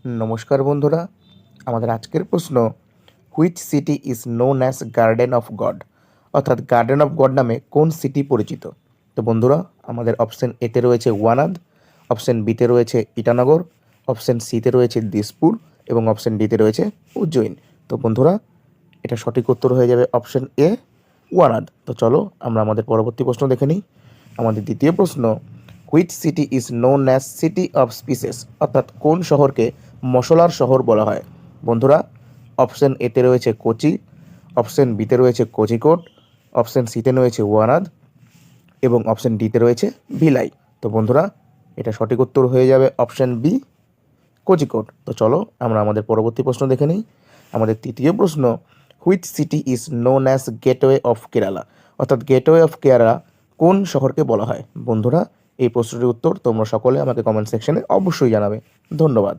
নমস্কার বন্ধুরা, আমাদের আজকের প্রশ্ন, which city is known as garden of god, অর্থাৎ গার্ডেন অফ গড নামে কোন সিটি পরিচিত? তো বন্ধুরা, আমাদের অপশন এতে রয়েছে ওয়ানাদ, অপশন বিতে রয়েছে ইটানগর, অপশন সিতে রয়েছে দিসপুর এবং অপশন ডিতে রয়েছে উজ্জয়িন। তো বন্ধুরা, এটা সঠিক উত্তর হয়ে যাবে অপশন এ, ওয়ানাদ। তো চলো আমরা আমাদের পরবর্তী প্রশ্ন দেখে নিই। আমাদের দ্বিতীয় প্রশ্ন, which city is known as city of species, অর্থাৎ কোন শহরকে মশলার শহর বলা হয়? বন্ধুরা, অপশন এতে রয়েছে কোচি, অপশন বিতে রয়েছে কোঝিকোড, অপশন সিতে রয়েছে ওয়ানাদ এবং অপশন ডিতে রয়েছে ভিলাই। তো বন্ধুরা, এটা সঠিক উত্তর হয়ে যাবে অপশন বি, কোঝিকোড। তো চলো আমরা আমাদের পরবর্তী প্রশ্ন দেখে নিই। আমাদের তৃতীয় প্রশ্ন, which city is known as gateway of Kerala, অর্থাৎ গেটওয়ে অফ কেরালা কোন শহরকে বলা হয়? বন্ধুরা, এই প্রশ্নটির উত্তর তোমরা সকলে আমাকে কমেন্ট সেকশনে অবশ্যই জানাবে। ধন্যবাদ।